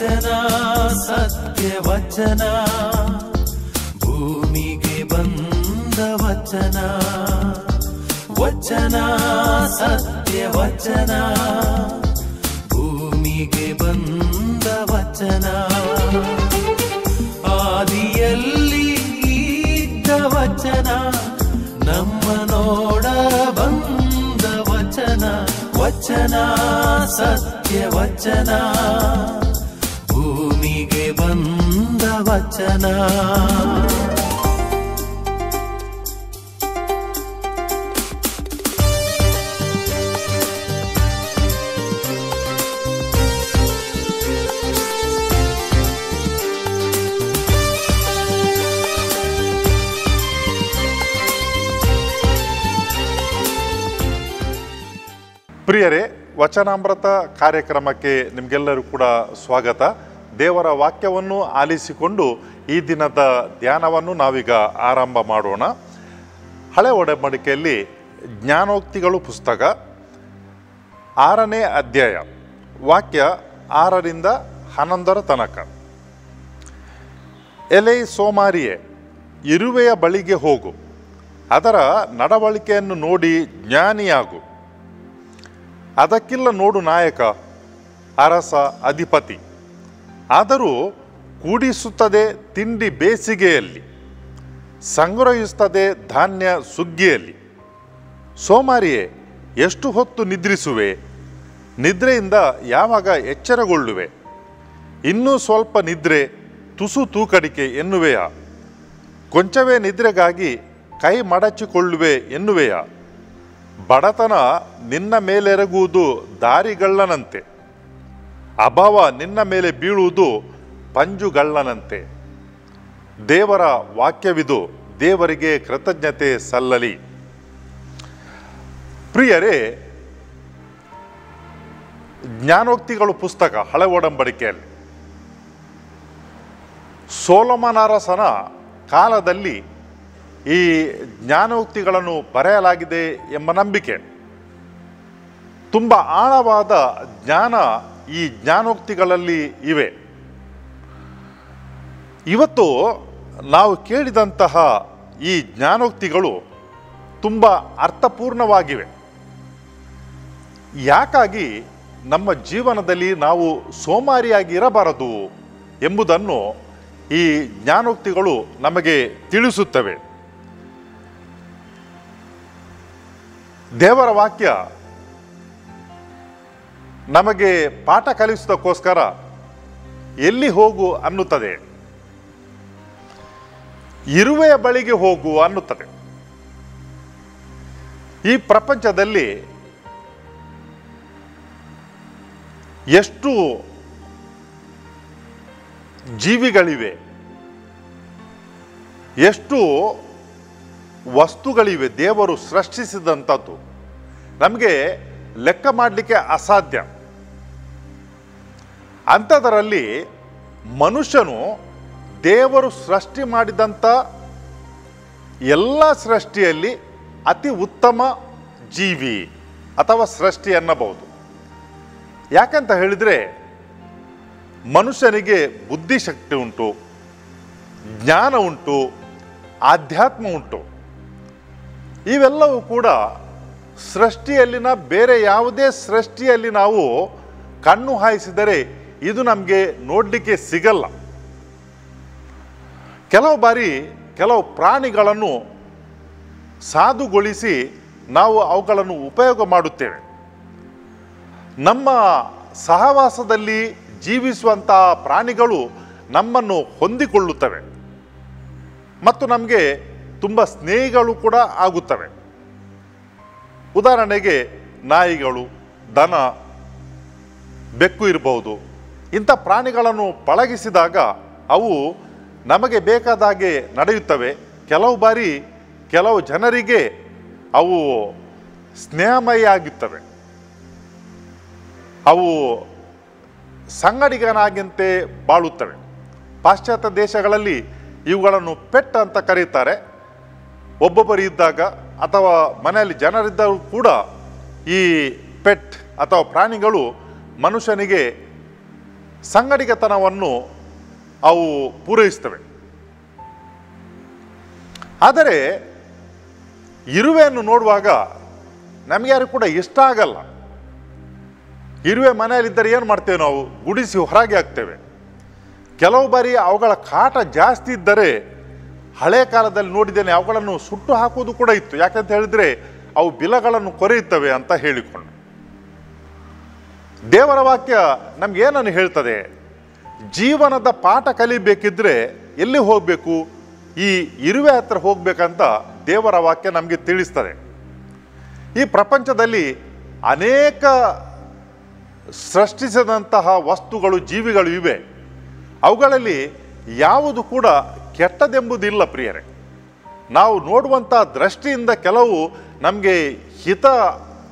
ವಚನ ಸತ್ಯ ವಚನ ಭೂಮಿಗೆ ಬಂದ ವಚನ ವಚನ ಸತ್ಯ ವಚನ ಭೂಮಿಗೆ ಬಂದ ವಚನ ಆದಿಯಲ್ಲಿ ಇದ್ದ ವಚನ ನಮ್ಮ ನೋಡ ಬಂದ ವಚನ ವಚನ ಸತ್ಯ ವಚನ ಭೂಮಿಗೆ ಬಂದ ವಚನ ಪ್ರಿಯರೇ, ವಚನಾಮೃತ ಕಾರ್ಯಕ್ರಮಕ್ಕೆ ನಿಮಗೆಲ್ಲರೂ ಕೂಡ ಸ್ವಾಗತ. ದೇವರ ವಾಕ್ಯವನ್ನು ಆಲಿಸಿಕೊಂಡು ಈ ದಿನದ ಧ್ಯಾನವನ್ನು ನಾವೀಗ ಆರಂಭ ಮಾಡೋಣ. ಹಳೆ ಒಡಂಬಡಿಕೆಯಲ್ಲಿ ಜ್ಞಾನೋಕ್ತಿಗಳು ಪುಸ್ತಕ 6ನೇ ಅಧ್ಯಾಯ ವಾಕ್ಯ 6ರಿಂದ 11 ತನಕ. ಎಲೈ ಸೋಮಾರಿಯೇ, ಇರುವೆಯ ಬಳಿಗೆ ಹೋಗು, ಅದರ ನಡವಳಿಕೆಯನ್ನು ನೋಡಿ ಜ್ಞಾನಿಯಾಗು. ಅದಕ್ಕಿಲ್ಲ ನೋಡು ನಾಯಕ, ಅರಸ, ಅಧಿಪತಿ. ಆದರೂ ಕೂಡಿಸುತ್ತದೆ ತಿಂಡಿ ಬೇಸಿಗೆಯಲ್ಲಿ, ಸಂಗ್ರಹಿಸುತ್ತದೆ ಧಾನ್ಯ ಸುಗ್ಗಿಯಲ್ಲಿ. ಸೋಮಾರಿಯೇ, ಎಷ್ಟು ಹೊತ್ತು ನಿದ್ರಿಸುವೆ? ನಿದ್ರೆಯಿಂದ ಯಾವಾಗ ಎಚ್ಚರಗೊಳ್ಳುವೆ? ಇನ್ನೂ ಸ್ವಲ್ಪ ನಿದ್ರೆ, ತುಸು ತೂಕಡಿಕೆ ಎನ್ನುವೆಯಾ? ಕೊಂಚವೇ ನಿದ್ರೆಗಾಗಿ ಕೈ ಮಡಚಿಕೊಳ್ಳುವೆ ಎನ್ನುವೆಯಾ? ಬಡತನ ನಿನ್ನ ಮೇಲೆರಗುವುದು ದಾರಿಗಳ್ಳನಂತೆ, ಅಭಾವ ನಿನ್ನ ಮೇಲೆ ಬೀಳುವುದು ಪಂಜುಗಳ್ಳನಂತೆ. ದೇವರ ವಾಕ್ಯವಿದು, ದೇವರಿಗೆ ಕೃತಜ್ಞತೆ ಸಲ್ಲಲಿ. ಪ್ರಿಯರೇ, ಜ್ಞಾನೋಕ್ತಿಗಳು ಪುಸ್ತಕ ಹಳೆ ಒಡಂಬಡಿಕೆಯಲ್ಲಿ ಸೊಲೊಮೋನರಸನ ಕಾಲದಲ್ಲಿ ಈ ಜ್ಞಾನೋಕ್ತಿಗಳನ್ನು ಬರೆಯಲಾಗಿದೆ ಎಂಬ ನಂಬಿಕೆ. ತುಂಬ ಆಳವಾದ ಜ್ಞಾನ ಈ ಜ್ಞಾನೋಕ್ತಿಗಳಲ್ಲಿ ಇವೆ. ಇವತ್ತು ನಾವು ಕೇಳಿದಂತಹ ಈ ಜ್ಞಾನೋಕ್ತಿಗಳು ತುಂಬ ಅರ್ಥಪೂರ್ಣವಾಗಿವೆ. ಯಾಕಾಗಿ ನಮ್ಮ ಜೀವನದಲ್ಲಿ ನಾವು ಸೋಮಾರಿಯಾಗಿ ಇರಬಾರದು ಎಂಬುದನ್ನು ಈ ಜ್ಞಾನೋಕ್ತಿಗಳು ನಮಗೆ ತಿಳಿಸುತ್ತವೆ. ದೇವರ ವಾಕ್ಯ ನಮಗೆ ಪಾಠ ಕಲಿಸುವುದಕ್ಕೋಸ್ಕರ ಎಲ್ಲಿ ಹೋಗು ಅನ್ನುತ್ತದೆ, ಇರುವೆಯ ಬಳಿಗೆ ಹೋಗು ಅನ್ನುತ್ತದೆ. ಈ ಪ್ರಪಂಚದಲ್ಲಿ ಎಷ್ಟು ಜೀವಿಗಳಿವೆ, ಎಷ್ಟು ವಸ್ತುಗಳಿವೆ ದೇವರು ಸೃಷ್ಟಿಸಿದಂಥದ್ದು, ನಮಗೆ ಲೆಕ್ಕ ಮಾಡಲಿಕ್ಕೆ ಅಸಾಧ್ಯ. ಅಂಥದರಲ್ಲಿ ಮನುಷ್ಯನು ದೇವರು ಸೃಷ್ಟಿ ಮಾಡಿದಂಥ ಎಲ್ಲ ಸೃಷ್ಟಿಯಲ್ಲಿ ಅತಿ ಉತ್ತಮ ಜೀವಿ ಅಥವಾ ಸೃಷ್ಟಿ ಅನ್ನಬಹುದು. ಯಾಕಂತ ಹೇಳಿದರೆ ಮನುಷ್ಯನಿಗೆ ಬುದ್ಧಿಶಕ್ತಿ ಉಂಟು, ಜ್ಞಾನ ಉಂಟು, ಆಧ್ಯಾತ್ಮ ಉಂಟು. ಇವೆಲ್ಲವೂ ಕೂಡ ಸೃಷ್ಟಿಯಲ್ಲಿನ ಬೇರೆ ಯಾವುದೇ ಸೃಷ್ಟಿಯಲ್ಲಿ ನಾವು ಕಣ್ಣು ಹಾಯಿಸಿದರೆ ಇದು ನಮಗೆ ನೋಡಲಿಕ್ಕೆ ಸಿಗಲ್ಲ. ಕೆಲವು ಬಾರಿ ಕೆಲವು ಪ್ರಾಣಿಗಳನ್ನು ಸಾಧುಗೊಳಿಸಿ ನಾವು ಅವುಗಳನ್ನು ಉಪಯೋಗ ಮಾಡುತ್ತೇವೆ. ನಮ್ಮ ಸಹವಾಸದಲ್ಲಿ ಜೀವಿಸುವಂತಹ ಪ್ರಾಣಿಗಳು ನಮ್ಮನ್ನು ಹೊಂದಿಕೊಳ್ಳುತ್ತವೆ ಮತ್ತು ನಮಗೆ ತುಂಬ ಸ್ನೇಹಿಗಳು ಕೂಡ ಆಗುತ್ತವೆ. ಉದಾಹರಣೆಗೆ ನಾಯಿಗಳು, ದನ, ಬೆಕ್ಕು ಇರಬಹುದು. ಇಂಥ ಪ್ರಾಣಿಗಳನ್ನು ಪಳಗಿಸಿದಾಗ ಅವು ನಮಗೆ ಬೇಕಾದ ಹಾಗೆ ನಡೆಯುತ್ತವೆ. ಕೆಲವು ಬಾರಿ ಕೆಲವು ಜನರಿಗೆ ಅವು ಸ್ನೇಹಮಯಿಯಾಗುತ್ತವೆ. ಅವು ಸಂಗಡಿಗನಾಗಿಂತೆ ಬಾಳುತ್ತವೆ. ಪಾಶ್ಚಾತ್ಯ ದೇಶಗಳಲ್ಲಿ ಇವುಗಳನ್ನು ಪೆಟ್ ಅಂತ ಕರೀತಾರೆ. ಒಬ್ಬೊಬ್ಬರು ಇದ್ದಾಗ ಅಥವಾ ಮನೆಯಲ್ಲಿ ಜನರಿದ್ದರೂ ಕೂಡ ಈ ಪೆಟ್ ಅಥವಾ ಪ್ರಾಣಿಗಳು ಮನುಷ್ಯನಿಗೆ ಸಂಗಡಿಗತನವನ್ನು ಅವು ಪೂರೈಸ್ತವೆ. ಆದರೆ ಇರುವೆಯನ್ನು ನೋಡುವಾಗ ನಮಗೆ ಯಾರು ಕೂಡ ಇಷ್ಟ ಆಗಲ್ಲ. ಇರುವೆ ಮನೆಯಲ್ಲಿದ್ದರೆ ಏನು ಮಾಡ್ತೇವೆ ನಾವು? ಗುಡಿಸಿ ಹೊರಗೆ ಹಾಕ್ತೇವೆ. ಕೆಲವು ಬಾರಿ ಅವುಗಳ ಕಾಟ ಜಾಸ್ತಿ ಇದ್ದರೆ ಹಳೆ ಕಾಲದಲ್ಲಿ ನೋಡಿದ್ದೇನೆ, ಅವುಗಳನ್ನು ಸುಟ್ಟು ಹಾಕುವುದು ಕೂಡ ಇತ್ತು. ಯಾಕಂತ ಹೇಳಿದರೆ ಅವು ಬಿಲಗಳನ್ನು ಕೊರೆಯುತ್ತವೆ ಅಂತ ಹೇಳಿಕೊಂಡು. ದೇವರ ವಾಕ್ಯ ನಮಗೇನನ್ನು ಹೇಳ್ತದೆ? ಜೀವನದ ಪಾಠ ಕಲಿಬೇಕಿದ್ರೆ ಎಲ್ಲಿ ಹೋಗಬೇಕು? ಈ ಇರುವೆ ಹತ್ರ ಹೋಗ್ಬೇಕಂತ ದೇವರ ವಾಕ್ಯ ನಮಗೆ ತಿಳಿಸ್ತದೆ. ಈ ಪ್ರಪಂಚದಲ್ಲಿ ಅನೇಕ ಸೃಷ್ಟಿಸಿದಂತಹ ವಸ್ತುಗಳು, ಜೀವಿಗಳು ಇವೆ. ಅವುಗಳಲ್ಲಿ ಯಾವುದು ಕೂಡ ಕೆಟ್ಟದೆಂಬುದಿಲ್ಲ ಪ್ರಿಯರೇ. ನಾವು ನೋಡುವಂಥ ದೃಷ್ಟಿಯಿಂದ ಕೆಲವು ನಮಗೆ ಹಿತ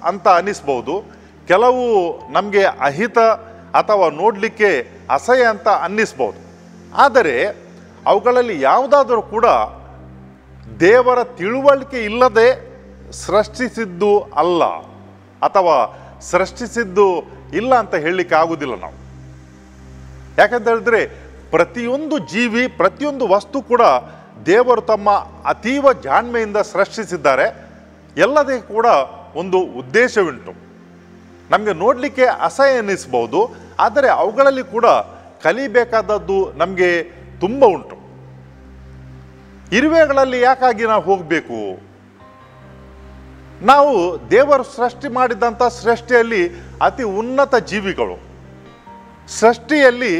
ಅಂತ ಅನ್ನಿಸ್ಬೋದು, ಕೆಲವು ನಮಗೆ ಅಹಿತ ಅಥವಾ ನೋಡಲಿಕ್ಕೆ ಅಸಹ್ಯ ಅಂತ ಅನ್ನಿಸ್ಬೋದು. ಆದರೆ ಅವುಗಳಲ್ಲಿ ಯಾವುದಾದರೂ ಕೂಡ ದೇವರ ತಿಳುವಳಿಕೆ ಇಲ್ಲದೆ ಸೃಷ್ಟಿಸಿದ್ದು ಅಲ್ಲ, ಅಥವಾ ಸೃಷ್ಟಿಸಿದ್ದು ಇಲ್ಲ ಅಂತ ಹೇಳಲಿಕ್ಕೆ ಆಗುವುದಿಲ್ಲ ನಾವು. ಯಾಕಂತ ಹೇಳಿದ್ರೆ ಪ್ರತಿಯೊಂದು ಜೀವಿ, ಪ್ರತಿಯೊಂದು ವಸ್ತು ಕೂಡ ದೇವರು ತಮ್ಮ ಅತೀವ ಜಾಣ್ಮೆಯಿಂದ ಸೃಷ್ಟಿಸಿದ್ದಾರೆ. ಎಲ್ಲದಕ್ಕೆ ಕೂಡ ಒಂದು ಉದ್ದೇಶವುಂಟು. ನಮಗೆ ನೋಡಲಿಕ್ಕೆ ಅಸಹ್ಯ ಅನ್ನಿಸ್ಬೋದು, ಆದರೆ ಅವುಗಳಲ್ಲಿ ಕೂಡ ಕಲಿಬೇಕಾದದ್ದು ನಮಗೆ ತುಂಬ ಉಂಟು. ಇರುವೆಗಳಲ್ಲಿ ಯಾಕಾಗಿ ನಾವು ಹೋಗಬೇಕು? ನಾವು ದೇವರು ಸೃಷ್ಟಿ ಮಾಡಿದಂಥ ಸೃಷ್ಟಿಯಲ್ಲಿ ಅತಿ ಉನ್ನತ ಜೀವಿಗಳು. ಸೃಷ್ಟಿಯಲ್ಲಿ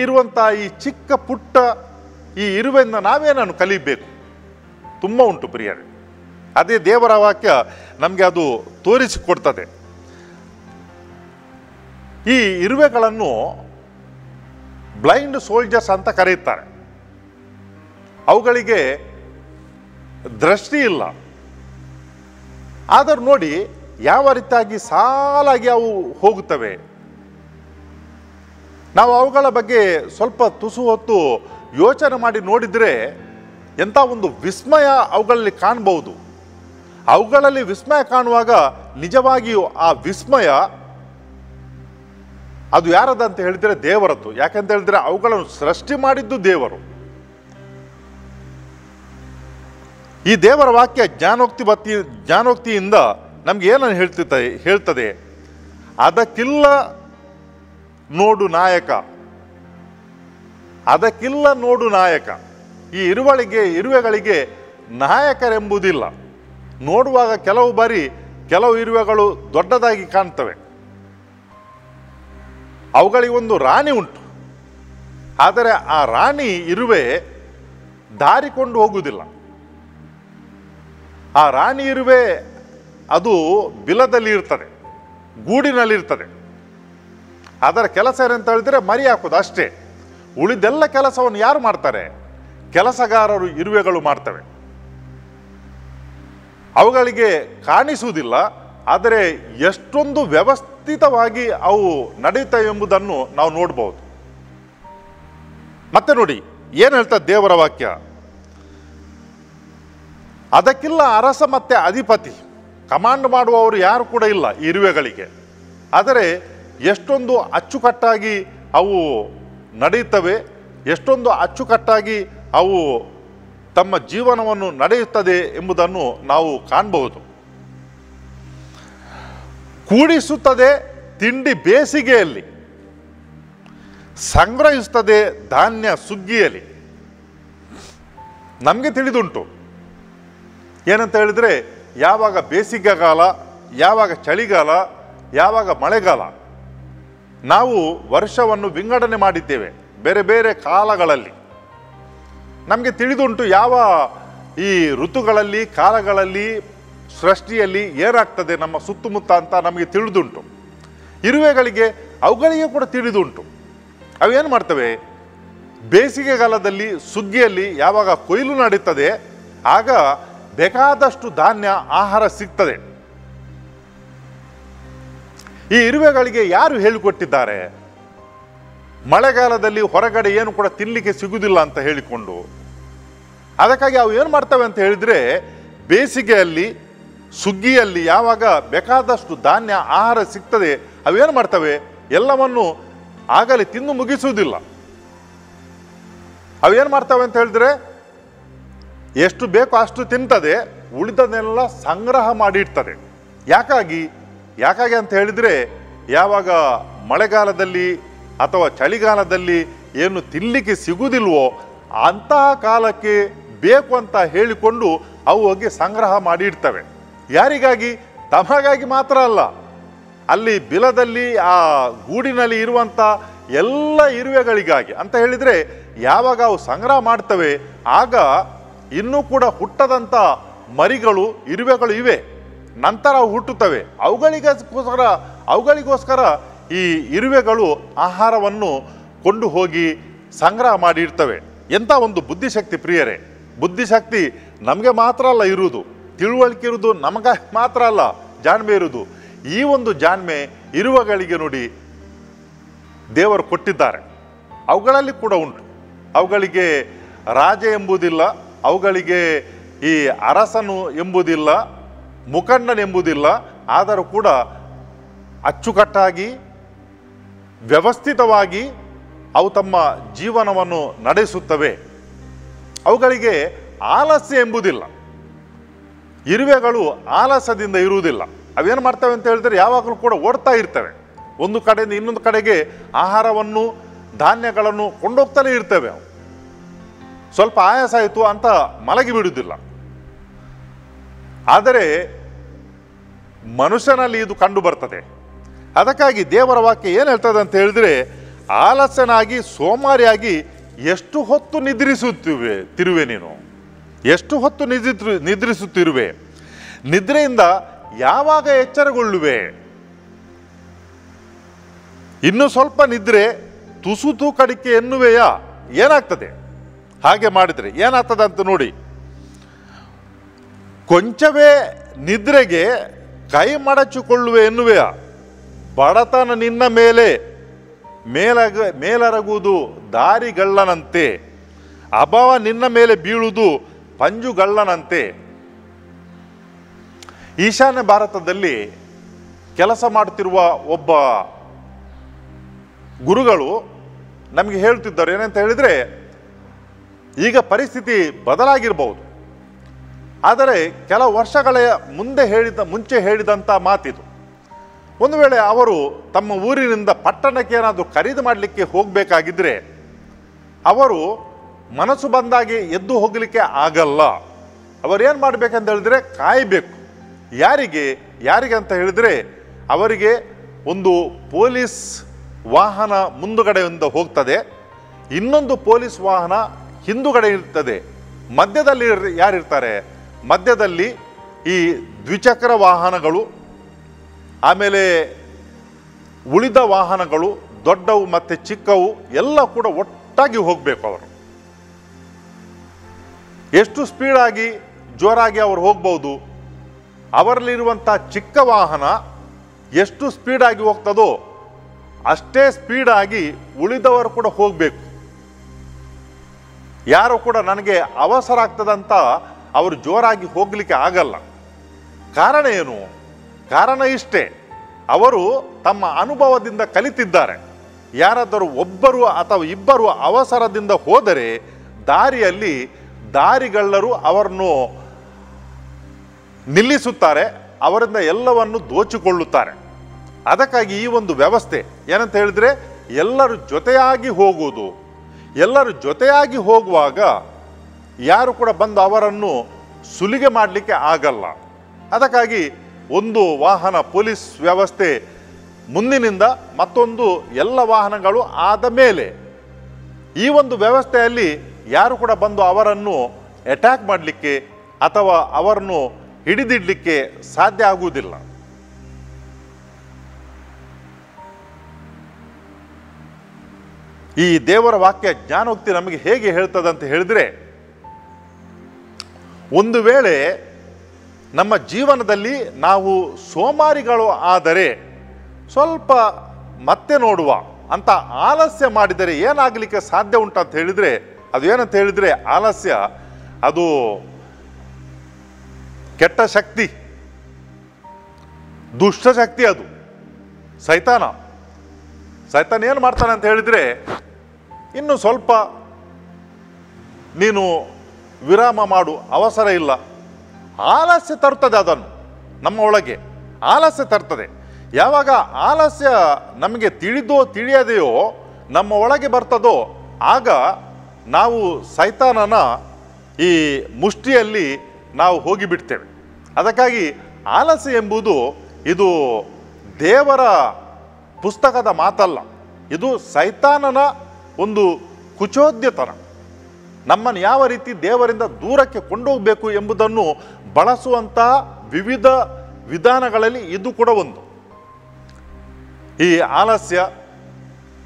ಇರುವಂಥ ಈ ಚಿಕ್ಕ ಪುಟ್ಟ ಈ ಇರುವೆಯಿಂದ ನಾವೇನನ್ನು ಕಲಿಬೇಕು? ತುಂಬ ಉಂಟು ಪ್ರಿಯರೇ. ಅದೇ ದೇವರ ವಾಕ್ಯ ನಮಗೆ ಅದು ತೋರಿಸಿಕೊಡ್ತದೆ. ಈ ಇರುವೆಗಳನ್ನು ಬ್ಲೈಂಡ್ ಸೋಲ್ಜರ್ಸ್ ಅಂತ ಕರೆಯುತ್ತಾರೆ. ಅವುಗಳಿಗೆ ದೃಷ್ಟಿ ಇಲ್ಲ. ಆದರೂ ನೋಡಿ ಯಾವ ರೀತಿಯಾಗಿ ಸಾಲಾಗಿ ಅವು ಹೋಗುತ್ತವೆ. ನಾವು ಅವುಗಳ ಬಗ್ಗೆ ಸ್ವಲ್ಪ ತುಸು ಹೊತ್ತು ಯೋಚನೆ ಮಾಡಿ ನೋಡಿದರೆ ಎಂಥ ಒಂದು ವಿಸ್ಮಯ ಅವುಗಳಲ್ಲಿ ಕಾಣಬಹುದು. ಅವುಗಳಲ್ಲಿ ವಿಸ್ಮಯ ಕಾಣುವಾಗ ನಿಜವಾಗಿಯೂ ಆ ವಿಸ್ಮಯ ಅದು ಯಾರದಂತ ಹೇಳಿದರೆ ದೇವರದ್ದು. ಯಾಕಂತ ಹೇಳಿದ್ರೆ ಅವುಗಳನ್ನು ಸೃಷ್ಟಿ ಮಾಡಿದ್ದು ದೇವರು. ಈ ದೇವರ ವಾಕ್ಯ ಜ್ಞಾನೋಕ್ತಿಯಿಂದ ನಮ್ಗೆ ಏನನ್ನು ಹೇಳ್ತದೆ? ಅದಕ್ಕಿಲ್ಲ ನೋಡು ನಾಯಕ, ಅದಕ್ಕಿಲ್ಲ ನೋಡು ನಾಯಕ. ಈ ಇರುವೆಗಳಿಗೆ ನಾಯಕರೆಂಬುದಿಲ್ಲ. ನೋಡುವಾಗ ಕೆಲವು ಬಾರಿ ಕೆಲವು ಇರುವೆಗಳು ದೊಡ್ಡದಾಗಿ ಕಾಣ್ತವೆ. ಅವುಗಳಿಗೊಂದು ರಾಣಿ ಉಂಟು. ಆದರೆ ಆ ರಾಣಿ ಇರುವೆ ದಾರಿಕೊಂಡು ಹೋಗುವುದಿಲ್ಲ. ಆ ರಾಣಿ ಇರುವೆ ಅದು ಬಿಲದಲ್ಲಿ ಇರ್ತದೆ, ಗೂಡಿನಲ್ಲಿರ್ತದೆ. ಅದರ ಕೆಲಸ ಏನಂತ ಹೇಳಿದ್ರೆ ಮರಿ ಹಾಕೋದು ಅಷ್ಟೇ. ಉಳಿದೆಲ್ಲ ಕೆಲಸವನ್ನು ಯಾರು ಮಾಡ್ತಾರೆ? ಕೆಲಸಗಾರರು ಇರುವೆಗಳು ಮಾಡ್ತವೆ. ಅವುಗಳಿಗೆ ಕಾಣಿಸುವುದಿಲ್ಲ, ಆದರೆ ಎಷ್ಟೊಂದು ವ್ಯವಸ್ಥಿತವಾಗಿ ಅವು ನಡೆಯುತ್ತವೆ ಎಂಬುದನ್ನು ನಾವು ನೋಡ್ಬೋದು. ಮತ್ತೆ ನೋಡಿ ಏನು ಹೇಳ್ತದೆ ದೇವರ ವಾಕ್ಯ? ಅದಕ್ಕಿಲ್ಲ ಅರಸ ಮತ್ತೆ ಅಧಿಪತಿ, ಕಮಾಂಡ್ ಮಾಡುವವರು ಯಾರು ಕೂಡ ಇಲ್ಲ ಈ ಇರುವೆಗಳಿಗೆ. ಆದರೆ ಎಷ್ಟೊಂದು ಅಚ್ಚುಕಟ್ಟಾಗಿ ಅವು ನಡೆಯುತ್ತವೆ, ಎಷ್ಟೊಂದು ಅಚ್ಚುಕಟ್ಟಾಗಿ ಅವು ತಮ್ಮ ಜೀವನವನ್ನು ನಡೆಯುತ್ತದೆ ಎಂಬುದನ್ನು ನಾವು ಕಾಣಬಹುದು. ಕೂಡಿಸುತ್ತದೆ ತಿಂಡಿ ಬೇಸಿಗೆಯಲ್ಲಿ, ಸಂಗ್ರಹಿಸುತ್ತದೆ ಧಾನ್ಯ ಸುಗ್ಗಿಯಲ್ಲಿ. ನಮಗೆ ತಿಳಿದುಂಟು ಏನಂತ ಹೇಳಿದರೆ, ಯಾವಾಗ ಬೇಸಿಗೆಗಾಲ, ಯಾವಾಗ ಚಳಿಗಾಲ, ಯಾವಾಗ ಮಳೆಗಾಲ, ನಾವು ವರ್ಷವನ್ನು ವಿಂಗಡಣೆ ಮಾಡಿದ್ದೇವೆ ಬೇರೆ ಬೇರೆ ಕಾಲಗಳಲ್ಲಿ. ನಮಗೆ ತಿಳಿದುಂಟು ಯಾವ ಈ ಋತುಗಳಲ್ಲಿ, ಕಾಲಗಳಲ್ಲಿ, ಸೃಷ್ಟಿಯಲ್ಲಿ ಏನಾಗ್ತದೆ ನಮ್ಮ ಸುತ್ತಮುತ್ತ ಅಂತ ನಮಗೆ ತಿಳಿದುಂಟು. ಇರುವೆಗಳಿಗೆ ಅವುಗಳಿಗೆ ಕೂಡ ತಿಳಿದುಂಟು. ಅವೇನು ಮಾಡ್ತವೆ? ಬೇಸಿಗೆಗಾಲದಲ್ಲಿ ಸುಗ್ಗಿಯಲ್ಲಿ ಯಾವಾಗ ಕೊಯ್ಲು ನಡೀತದೆ ಆಗ ಬೇಕಾದಷ್ಟು ಧಾನ್ಯ ಆಹಾರ ಸಿಗ್ತದೆ. ಈ ಇರುವೆಗಳಿಗೆ ಯಾರು ಹೇಳಿಕೊಟ್ಟಿದ್ದಾರೆ? ಮಳೆಗಾಲದಲ್ಲಿ ಹೊರಗಡೆ ಏನು ಕೂಡ ತಿನ್ನಲಿಕ್ಕೆ ಸಿಗುವುದಿಲ್ಲ ಅಂತ ಹೇಳಿಕೊಂಡು. ಅದಕ್ಕಾಗಿ ಅವು ಏನು ಮಾಡ್ತವೆ ಅಂತ ಹೇಳಿದರೆ, ಬೇಸಿಗೆಯಲ್ಲಿ ಸುಗ್ಗಿಯಲ್ಲಿ ಯಾವಾಗ ಬೇಕಾದಷ್ಟು ಧಾನ್ಯ ಆಹಾರ ಸಿಗ್ತದೆ ಅವೇನು ಮಾಡ್ತವೆ? ಎಲ್ಲವನ್ನು ಆಗಲಿ ತಿಂದು ಮುಗಿಸುವುದಿಲ್ಲ. ಅವೇನು ಮಾಡ್ತವೆ ಅಂತ ಹೇಳಿದ್ರೆ ಎಷ್ಟು ಬೇಕೋ ಅಷ್ಟು ತಿಂತದೆ, ಉಳಿದನ್ನೆಲ್ಲ ಸಂಗ್ರಹ ಮಾಡಿಡ್ತದೆ. ಯಾಕಾಗಿ ಅಂತ ಹೇಳಿದರೆ ಯಾವಾಗ ಮಳೆಗಾಲದಲ್ಲಿ ಅಥವಾ ಚಳಿಗಾಲದಲ್ಲಿ ಏನು ತಿನ್ನಲಿಕ್ಕೆ ಸಿಗುವುದಿಲ್ವೋ ಅಂತಹ ಕಾಲಕ್ಕೆ ಬೇಕು ಅಂತ ಹೇಳಿಕೊಂಡು ಅವು ಹೋಗಿ ಸಂಗ್ರಹ ಮಾಡಿಡ್ತವೆ. ಯಾರಿಗಾಗಿ? ತಮಗಾಗಿ ಮಾತ್ರ ಅಲ್ಲ, ಅಲ್ಲಿ ಬಿಲದಲ್ಲಿ ಆ ಗೂಡಿನಲ್ಲಿ ಇರುವಂಥ ಎಲ್ಲ ಇರುವೆಗಳಿಗಾಗಿ ಅಂತ ಹೇಳಿದರೆ ಯಾವಾಗ ಅವು ಸಂಗ್ರಹ ಮಾಡ್ತವೆ ಆಗ ಇನ್ನೂ ಕೂಡ ಹುಟ್ಟದಂಥ ಮರಿಗಳು ಇರುವೆಗಳು ಇವೆ, ನಂತರ ಅವು ಹುಟ್ಟುತ್ತವೆ. ಅವುಗಳಿಗೋಸ್ಕರ ಈ ಇರುವೆಗಳು ಆಹಾರವನ್ನು ಕೊಂಡು ಹೋಗಿ ಸಂಗ್ರಹ ಮಾಡಿರ್ತವೆ. ಎಂಥ ಒಂದು ಬುದ್ಧಿಶಕ್ತಿ ಪ್ರಿಯರೇ! ಬುದ್ಧಿಶಕ್ತಿ ನಮಗೆ ಮಾತ್ರ ಅಲ್ಲ ಇರುವುದು, ತಿಳುವಳಿಕೆ ಇರುವುದು ನಮಗೆ ಮಾತ್ರ ಅಲ್ಲ, ಜಾಣ್ಮೆ ಇರುವುದು. ಈ ಒಂದು ಜಾಣ್ಮೆ ಇರುವೆಗಳಿಗೆ ನೋಡಿ ದೇವರು ಕೊಟ್ಟಿದ್ದಾರೆ. ಅವುಗಳಲ್ಲಿ ಕೂಡ ಉಂಟು. ಅವುಗಳಿಗೆ ರಾಜ ಎಂಬುದಿಲ್ಲ, ಅವುಗಳಿಗೆ ಈ ಅರಸನು ಎಂಬುದಿಲ್ಲ, ಮುಖಂಡನೆಂಬುದಿಲ್ಲ. ಆದರೂ ಕೂಡ ಅಚ್ಚುಕಟ್ಟಾಗಿ ವ್ಯವಸ್ಥಿತವಾಗಿ ಅವು ತಮ್ಮ ಜೀವನವನ್ನು ನಡೆಸುತ್ತವೆ. ಅವುಗಳಿಗೆ ಆಲಸ್ಯ ಎಂಬುದಿಲ್ಲ. ಇರುವೆಗಳು ಆಲಸ್ಯದಿಂದ ಇರುವುದಿಲ್ಲ. ಅವೇನು ಮಾಡ್ತವೆ ಅಂತ ಹೇಳಿದ್ರೆ ಯಾವಾಗಲೂ ಕೂಡ ಓಡ್ತಾ ಇರ್ತವೆ. ಒಂದು ಕಡೆಯಿಂದ ಇನ್ನೊಂದು ಕಡೆಗೆ ಆಹಾರವನ್ನು ಧಾನ್ಯಗಳನ್ನು ಕೊಂಡೋಗ್ತಲೇ ಇರ್ತವೆ. ಅವು ಸ್ವಲ್ಪ ಆಯಾಸ ಆಯಿತು ಅಂತ ಮಲಗಿ ಬಿಡುವುದಿಲ್ಲ. ಆದರೆ ಮನುಷ್ಯನಲ್ಲಿ ಇದು ಕಂಡು ಬರ್ತದೆ. ಅದಕ್ಕಾಗಿ ದೇವರ ವಾಕ್ಯ ಏನು ಹೇಳ್ತದೆ ಅಂತ ಹೇಳಿದ್ರೆ, ಆಲಸ್ಯನಾಗಿ ಸೋಮಾರಿಯಾಗಿ ಎಷ್ಟು ಹೊತ್ತು ನಿದ್ರಿಸುತ್ತಿರುವೆ ನೀನು, ಎಷ್ಟು ಹೊತ್ತು ನಿದ್ರಿಸುತ್ತಿರುವೆ, ನಿದ್ರೆಯಿಂದ ಯಾವಾಗ ಎಚ್ಚರಗೊಳ್ಳುವೆ? ಇನ್ನು ಸ್ವಲ್ಪ ನಿದ್ರೆ ತುಸು ತೂಕಡಿಕೆ ಎನ್ನುವೆಯಾ? ಏನಾಗ್ತದೆ ಹಾಗೆ ಮಾಡಿದರೆ? ಏನಾಗ್ತದೆ ಅಂತ ನೋಡಿ. ಕೊಂಚವೇ ನಿದ್ರೆಗೆ ಕೈ ಮಡಚಿಕೊಳ್ಳುವೆ ಎನ್ನುವೆಯ? ಬಡತನ ನಿನ್ನ ಮೇಲೆ ಮೇಲರಗುವುದು ದಾರಿಗಳ್ಳನಂತೆ, ಅಭಾವ ನಿನ್ನ ಮೇಲೆ ಬೀಳುವುದು ಪಂಜುಗಳ್ಳನಂತೆ. ಈಶಾನ್ಯ ಭಾರತದಲ್ಲಿ ಕೆಲಸ ಮಾಡುತ್ತಿರುವ ಒಬ್ಬ ಗುರುಗಳು ನಮಗೆ ಹೇಳ್ತಿದ್ದಾರೆ. ಏನಂತ ಹೇಳಿದರೆ, ಈಗ ಪರಿಸ್ಥಿತಿ ಬದಲಾಗಿರ್ಬೋದು, ಆದರೆ ಕೆಲವು ವರ್ಷಗಳ ಮುಂಚೆ ಹೇಳಿದಂಥ ಮಾತಿದು. ಒಂದು ವೇಳೆ ಅವರು ತಮ್ಮ ಊರಿನಿಂದ ಪಟ್ಟಣಕ್ಕೆ ಏನಾದರೂ ಖರೀದಿ ಮಾಡಲಿಕ್ಕೆ ಹೋಗಬೇಕಾಗಿದ್ದರೆ ಅವರು ಮನಸ್ಸು ಬಂದಾಗಿ ಎದ್ದು ಹೋಗಲಿಕ್ಕೆ ಆಗಲ್ಲ. ಅವರೇನು ಮಾಡಬೇಕಂತ ಹೇಳಿದ್ರೆ ಕಾಯಬೇಕು. ಯಾರಿಗೆ ಅಂತ ಹೇಳಿದರೆ, ಅವರಿಗೆ ಒಂದು ಪೊಲೀಸ್ ವಾಹನ ಮುಂದುಗಡೆಯಿಂದ ಹೋಗ್ತದೆ, ಇನ್ನೊಂದು ಪೊಲೀಸ್ ವಾಹನ ಹಿಂದುಗಡೆ ಇರ್ತದೆ. ಮಧ್ಯದಲ್ಲಿ ಯಾರಿರ್ತಾರೆ? ಮಧ್ಯದಲ್ಲಿ ಈ ದ್ವಿಚಕ್ರ ವಾಹನಗಳು, ಆಮೇಲೆ ಉಳಿದ ವಾಹನಗಳು, ದೊಡ್ಡವು ಮತ್ತು ಚಿಕ್ಕವು ಎಲ್ಲ ಕೂಡ ಒಟ್ಟಾಗಿ ಹೋಗಬೇಕು. ಅವರು ಎಷ್ಟು ಸ್ಪೀಡಾಗಿ ಜೋರಾಗಿ ಅವರು ಹೋಗ್ಬೋದು, ಅವರಲ್ಲಿರುವಂಥ ಚಿಕ್ಕ ವಾಹನ ಎಷ್ಟು ಸ್ಪೀಡಾಗಿ ಹೋಗ್ತದೋ ಅಷ್ಟೇ ಸ್ಪೀಡಾಗಿ ಉಳಿದವರು ಕೂಡ ಹೋಗಬೇಕು. ಯಾರು ಕೂಡ ನನಗೆ ಅವಸರ ಆಗ್ತದಂತ ಅವರು ಜೋರಾಗಿ ಹೋಗಲಿಕ್ಕೆ ಆಗಲ್ಲ. ಕಾರಣ ಏನು? ಕಾರಣ ಇಷ್ಟೇ, ಅವರು ತಮ್ಮ ಅನುಭವದಿಂದ ಕಲಿತಿದ್ದಾರೆ. ಯಾರಾದರೂ ಒಬ್ಬರು ಅಥವಾ ಇಬ್ಬರು ಅವಸರದಿಂದ ಹೋದರೆ ದಾರಿಯಲ್ಲಿ ದಾರಿಗಳ್ಳರು ಅವರನ್ನು ನಿಲ್ಲಿಸುತ್ತಾರೆ, ಅವರಿಂದ ಎಲ್ಲವನ್ನು ದೋಚಿಕೊಳ್ಳುತ್ತಾರೆ. ಅದಕ್ಕಾಗಿ ಈ ಒಂದು ವ್ಯವಸ್ಥೆ ಏನಂತ ಹೇಳಿದರೆ, ಎಲ್ಲರೂ ಜೊತೆಯಾಗಿ ಹೋಗುವುದು. ಎಲ್ಲರೂ ಜೊತೆಯಾಗಿ ಹೋಗುವಾಗ ಯಾರು ಕೂಡ ಬಂದು ಅವರನ್ನು ಸುಲಿಗೆ ಮಾಡಲಿಕ್ಕೆ ಆಗಲ್ಲ. ಅದಕ್ಕಾಗಿ ಒಂದು ವಾಹನ ಪೊಲೀಸ್ ವ್ಯವಸ್ಥೆ ಮುಂದಿನಿಂದ ಮತ್ತೊಂದು ಎಲ್ಲ ವಾಹನಗಳು ಆದ ಮೇಲೆ ಈ ಒಂದು ವ್ಯವಸ್ಥೆಯಲ್ಲಿ ಯಾರು ಕೂಡ ಬಂದು ಅವರನ್ನು ಅಟ್ಯಾಕ್ ಮಾಡಲಿಕ್ಕೆ ಅಥವಾ ಅವರನ್ನು ಹಿಡಿದಿಡಲಿಕ್ಕೆ ಸಾಧ್ಯ ಆಗುವುದಿಲ್ಲ. ಈ ದೇವರ ವಾಕ್ಯ ಜ್ಞಾನೋಕ್ತಿ ನಮಗೆ ಹೇಗೆ ಹೇಳ್ತದಂತ ಹೇಳಿದ್ರೆ, ಒಂದು ವೇಳೆ ನಮ್ಮ ಜೀವನದಲ್ಲಿ ನಾವು ಸೋಮಾರಿಗಳು ಆದರೆ ಸ್ವಲ್ಪ ಮತ್ತೆ ನೋಡುವ ಅಂತ ಆಲಸ್ಯ ಮಾಡಿದರೆ ಏನಾಗಲಿಕ್ಕೆ ಸಾಧ್ಯ ಉಂಟಂತ ಹೇಳಿದರೆ, ಅದು ಏನಂತ ಹೇಳಿದರೆ, ಆಲಸ್ಯ ಅದು ಕೆಟ್ಟ ಶಕ್ತಿ, ದುಷ್ಟ ಶಕ್ತಿ, ಅದು ಸೈತಾನ. ಸೈತಾನ್ ಏನು ಮಾಡ್ತಾನೆ ಅಂತ ಹೇಳಿದರೆ, ಇನ್ನು ಸ್ವಲ್ಪ ನೀನು ವಿರಾಮ ಮಾಡು, ಅವಸರ ಇಲ್ಲ. ಆಲಸ್ಯ ತರ್ತದೆ, ಅದನ್ನು ನಮ್ಮ ಒಳಗೆ ಆಲಸ್ಯ ತರ್ತದೆ. ಯಾವಾಗ ಆಲಸ್ಯ ನಮಗೆ ತಿಳಿದೋ ತಿಳಿಯದೆಯೋ ನಮ್ಮ ಒಳಗೆ ಬರ್ತದೋ ಆಗ ನಾವು ಸೈತಾನನ ಈ ಮುಷ್ಟಿಯಲ್ಲಿ ನಾವು ಹೋಗಿಬಿಡ್ತೇವೆ. ಅದಕ್ಕಾಗಿ ಆಲಸ್ಯ ಎಂಬುದು ಇದು ದೇವರ ಪುಸ್ತಕದ ಮಾತಲ್ಲ, ಇದು ಸೈತಾನನ ಒಂದು ಕುಚೋದ್ಯತನ. ನಮ್ಮನ್ನು ಯಾವ ರೀತಿ ದೇವರಿಂದ ದೂರಕ್ಕೆ ಕೊಂಡೋಗಬೇಕು ಎಂಬುದನ್ನು ಬಳಸುವಂತಹ ವಿವಿಧ ವಿಧಾನಗಳಲ್ಲಿ ಇದು ಕೂಡ ಒಂದು. ಈ ಆಲಸ್ಯ,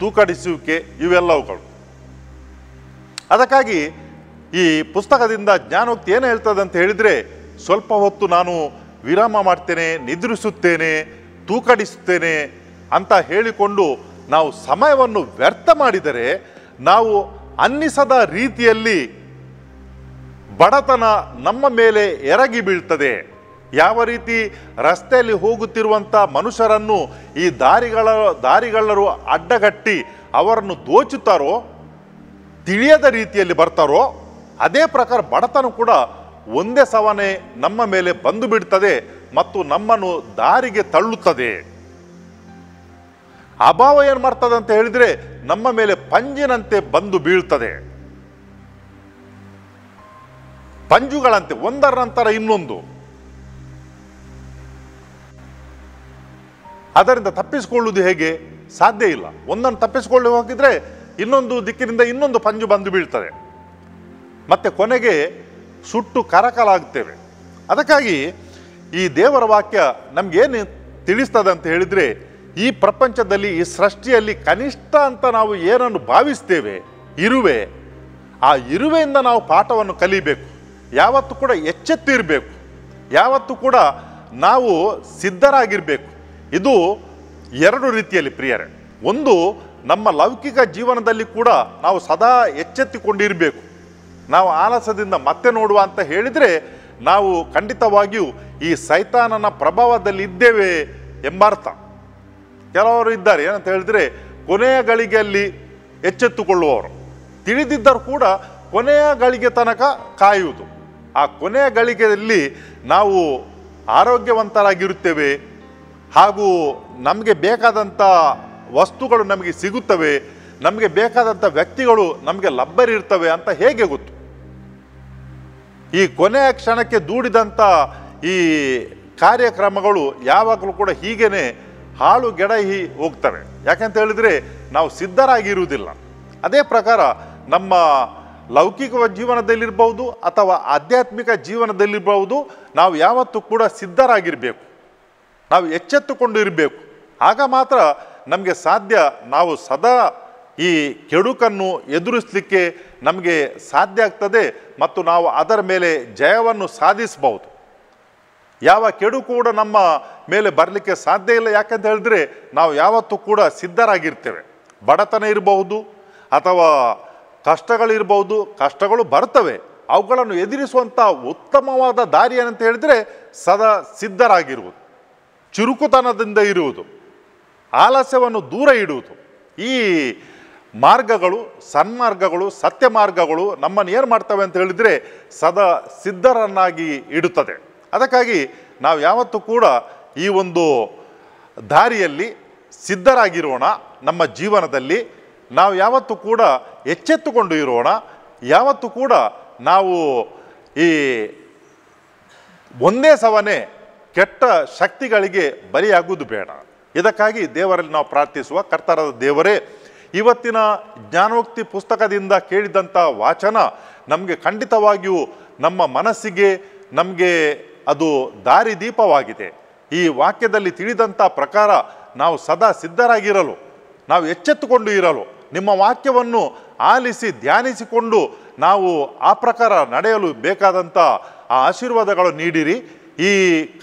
ತೂಕಡಿಸುವಿಕೆ ಇವೆಲ್ಲವುಗಳು. ಅದಕ್ಕಾಗಿ ಈ ಪುಸ್ತಕದಿಂದ ಜ್ಞಾನೋಕ್ತಿ ಏನು ಹೇಳ್ತದೆ ಅಂತ ಹೇಳಿದರೆ, ಸ್ವಲ್ಪ ಹೊತ್ತು ನಾನು ವಿರಾಮ ಮಾಡ್ತೇನೆ, ನಿದ್ರಿಸುತ್ತೇನೆ, ತೂಕಡಿಸುತ್ತೇನೆ ಅಂತ ಹೇಳಿಕೊಂಡು ನಾವು ಸಮಯವನ್ನು ವ್ಯರ್ಥ ಮಾಡಿದರೆ ನಾವು ಅನ್ನಿಸದ ರೀತಿಯಲ್ಲಿ ಬಡತನ ನಮ್ಮ ಮೇಲೆ ಎರಗಿ ಬೀಳ್ತದೆ. ಯಾವ ರೀತಿ ರಸ್ತೆಯಲ್ಲಿ ಹೋಗುತ್ತಿರುವಂಥ ಮನುಷ್ಯರನ್ನು ಈ ದಾರಿಗಳ್ಳರು ಅಡ್ಡಗಟ್ಟಿ ಅವರನ್ನು ದೋಚುತ್ತಾರೋ, ತಿಳಿಯದ ರೀತಿಯಲ್ಲಿ ಬರ್ತಾರೋ, ಅದೇ ಪ್ರಕಾರ ಬಡತನ ಕೂಡ ಒಂದೇ ಸವನೆ ನಮ್ಮ ಮೇಲೆ ಬಂದು ಬಿಡ್ತದೆ ಮತ್ತು ನಮ್ಮನ್ನು ದಾರಿಗೆ ತಳ್ಳುತ್ತದೆ. ಅಭಾವ ಏನು ಮಾಡ್ತದೆ ಅಂತ ಹೇಳಿದರೆ ನಮ್ಮ ಮೇಲೆ ಪಂಜಿನಂತೆ ಬಂದು ಬೀಳ್ತದೆ, ಪಂಜುಗಳಂತೆ ಒಂದರ ನಂತರ ಇನ್ನೊಂದು. ಅದರಿಂದ ತಪ್ಪಿಸಿಕೊಳ್ಳುವುದು ಹೇಗೆ? ಸಾಧ್ಯ ಇಲ್ಲ. ಒಂದನ್ನು ತಪ್ಪಿಸಿಕೊಳ್ಳಿ ಹೋಗಿದ್ರೆ ಇನ್ನೊಂದು ದಿಕ್ಕಿನಿಂದ ಇನ್ನೊಂದು ಪಂಜು ಬಂದು ಬೀಳ್ತದೆ, ಮತ್ತೆ ಕೊನೆಗೆ ಸುಟ್ಟು ಕರಕಲಾಗ್ತೇವೆ. ಅದಕ್ಕಾಗಿ ಈ ದೇವರ ವಾಕ್ಯ ನಮಗೇನು ತಿಳಿಸ್ತದೆ ಅಂತ ಹೇಳಿದರೆ, ಈ ಪ್ರಪಂಚದಲ್ಲಿ, ಈ ಸೃಷ್ಟಿಯಲ್ಲಿ ಕನಿಷ್ಠ ಅಂತ ನಾವು ಏನನ್ನು ಭಾವಿಸ್ತೇವೆ, ಇರುವೆ, ಆ ಇರುವೆಯಿಂದ ನಾವು ಪಾಠವನ್ನು ಕಲಿಬೇಕು. ಯಾವತ್ತೂ ಕೂಡ ಎಚ್ಚೆತ್ತಿರಬೇಕು, ಯಾವತ್ತೂ ಕೂಡ ನಾವು ಸಿದ್ಧರಾಗಿರಬೇಕು. ಇದು ಎರಡು ರೀತಿಯಲ್ಲಿ ಪ್ರಿಯರೇ. ಒಂದು, ನಮ್ಮ ಲೌಕಿಕ ಜೀವನದಲ್ಲಿ ಕೂಡ ನಾವು ಸದಾ ಎಚ್ಚೆತ್ತುಕೊಂಡಿರಬೇಕು. ನಾವು ಆಲಸ್ಯದಿಂದ ಮತ್ತೆ ನೋಡುವ ಅಂತ ಹೇಳಿದರೆ ನಾವು ಖಂಡಿತವಾಗಿಯೂ ಈ ಸೈತಾನನ ಪ್ರಭಾವದಲ್ಲಿ ಇದ್ದೇವೆ ಎಂಬ ಅರ್ಥ. ಕೆಲವರು ಇದ್ದಾರೆ, ಏನಂತ ಹೇಳಿದರೆ ಕೊನೆಯ ಗಳಿಗೆಯಲ್ಲಿ ಎಚ್ಚೆತ್ತುಕೊಳ್ಳುವವರು, ತಿಳಿದಿದ್ದರೂ ಕೂಡ ಕೊನೆಯ ಗಳಿಗೆ ತನಕ ಕಾಯುವುದು. ಆ ಕೊನೆಯ ಗಳಿಗೆಯಲ್ಲಿ ನಾವು ಆರೋಗ್ಯವಂತರಾಗಿರುತ್ತೇವೆ, ಹಾಗೂ ನಮಗೆ ಬೇಕಾದಂಥ ವಸ್ತುಗಳು ನಮಗೆ ಸಿಗುತ್ತವೆ, ನಮಗೆ ಬೇಕಾದಂಥ ವ್ಯಕ್ತಿಗಳು ನಮಗೆ ಲಭ್ಯರಿರ್ತವೆ ಅಂತ ಹೇಗೆ ಗೊತ್ತು? ಈ ಕೊನೆಯ ಕ್ಷಣಕ್ಕೆ ದೂಡಿದಂಥ ಈ ಕಾರ್ಯಕ್ರಮಗಳು ಯಾವಾಗಲೂ ಕೂಡ ಹೀಗೇನೆ ಹಾಳುಗೆಡಹಿ ಹೋಗ್ತವೆ. ಯಾಕಂತ ಹೇಳಿದರೆ ನಾವು ಸಿದ್ಧರಾಗಿರುವುದಿಲ್ಲ. ಅದೇ ಪ್ರಕಾರ ನಮ್ಮ ಲೌಕಿಕ ಜೀವನದಲ್ಲಿರ್ಬೋದು ಅಥವಾ ಆಧ್ಯಾತ್ಮಿಕ ಜೀವನದಲ್ಲಿರ್ಬೋದು, ನಾವು ಯಾವತ್ತೂ ಕೂಡ ಸಿದ್ಧರಾಗಿರಬೇಕು, ನಾವು ಎಚ್ಚೆತ್ತುಕೊಂಡು ಇರಬೇಕು. ಆಗ ಮಾತ್ರ ನಮಗೆ ಸಾಧ್ಯ, ನಾವು ಸದಾ ಈ ಕೆಡುಕನ್ನು ಎದುರಿಸಲಿಕ್ಕೆ ನಮಗೆ ಸಾಧ್ಯ ಆಗ್ತದೆ ಮತ್ತು ನಾವು ಅದರ ಮೇಲೆ ಜಯವನ್ನು ಸಾಧಿಸಬಹುದು. ಯಾವ ಕೆಡುಕು ಕೂಡ ನಮ್ಮ ಮೇಲೆ ಬರಲಿಕ್ಕೆ ಸಾಧ್ಯ ಇಲ್ಲ. ಯಾಕಂತ ಹೇಳಿದ್ರೆ ನಾವು ಯಾವತ್ತೂ ಕೂಡ ಸಿದ್ಧರಾಗಿರ್ತೇವೆ. ಬಡತನ ಇರಬಹುದು ಅಥವಾ ಕಷ್ಟಗಳಿರ್ಬೋದು, ಕಷ್ಟಗಳು ಬರ್ತವೆ, ಅವುಗಳನ್ನು ಎದುರಿಸುವಂಥ ಉತ್ತಮವಾದ ದಾರಿ ಏನಂತ ಹೇಳಿದರೆ ಸದಾ ಸಿದ್ಧರಾಗಿರುವುದು, ಚುರುಕುತನದಿಂದ ಇರುವುದು, ಆಲಸ್ಯವನ್ನು ದೂರ ಇಡುವುದು. ಈ ಮಾರ್ಗಗಳು, ಸನ್ಮಾರ್ಗಗಳು, ಸತ್ಯ ಮಾರ್ಗಗಳು ನಮ್ಮನ್ನು ಏನು ಮಾಡ್ತವೆ ಅಂತ ಹೇಳಿದರೆ ಸದಾ ಸಿದ್ಧರನ್ನಾಗಿ ಇಡುತ್ತದೆ. ಅದಕ್ಕಾಗಿ ನಾವು ಯಾವತ್ತೂ ಕೂಡ ಈ ಒಂದು ದಾರಿಯಲ್ಲಿ ಸಿದ್ಧರಾಗಿರೋಣ. ನಮ್ಮ ಜೀವನದಲ್ಲಿ ನಾವು ಯಾವತ್ತೂ ಕೂಡ ಎಚ್ಚೆತ್ತುಕೊಂಡು ಇರೋಣ. ಯಾವತ್ತೂ ಕೂಡ ನಾವು ಈ ಒಂದೇ ಸವನೆ ಕೆಟ್ಟ ಶಕ್ತಿಗಳಿಗೆ ಬಲಿಯಾಗುವುದು ಬೇಡ. ಇದಕ್ಕಾಗಿ ದೇವರಲ್ಲಿ ನಾವು ಪ್ರಾರ್ಥಿಸುವ, ಕರ್ತರಾದ ದೇವರೇ, ಇವತ್ತಿನ ಜ್ಞಾನೋಕ್ತಿ ಪುಸ್ತಕದಿಂದ ಕೇಳಿದಂಥ ವಾಚನ ನಮಗೆ ಖಂಡಿತವಾಗಿಯೂ ನಮ್ಮ ಮನಸ್ಸಿಗೆ, ನಮಗೆ ಅದು ದಾರಿದೀಪವಾಗಿದೆ. ಈ ವಾಕ್ಯದಲ್ಲಿ ತಿಳಿದಂಥ ಪ್ರಕಾರ ನಾವು ಸದಾ ಸಿದ್ಧರಾಗಿರಲು, ನಾವು ಎಚ್ಚೆತ್ತುಕೊಂಡು ಇರಲು, ನಿಮ್ಮ ವಾಕ್ಯವನ್ನು ಆಲಿಸಿ ಧ್ಯಾನಿಸಿಕೊಂಡು ನಾವು ಆ ಪ್ರಕಾರ ನಡೆಯಲು ಬೇಕಾದಂಥ ಆ ಆಶೀರ್ವಾದಗಳು ನೀಡಿರಿ. ಈ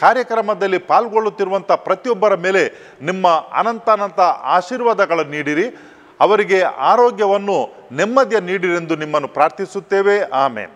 ಕಾರ್ಯಕ್ರಮದಲ್ಲಿ ಪಾಲ್ಗೊಳ್ಳುತ್ತಿರುವಂಥ ಪ್ರತಿಯೊಬ್ಬರ ಮೇಲೆ ನಿಮ್ಮ ಅನಂತ ಆಶೀರ್ವಾದಗಳನ್ನು ನೀಡಿರಿ. ಅವರಿಗೆ ಆರೋಗ್ಯವನ್ನು, ನೆಮ್ಮದಿಯನ್ನು ನೀಡಿರೆಂದು ನಿಮ್ಮನ್ನು ಪ್ರಾರ್ಥಿಸುತ್ತೇವೆ. ಆಮೇನ್.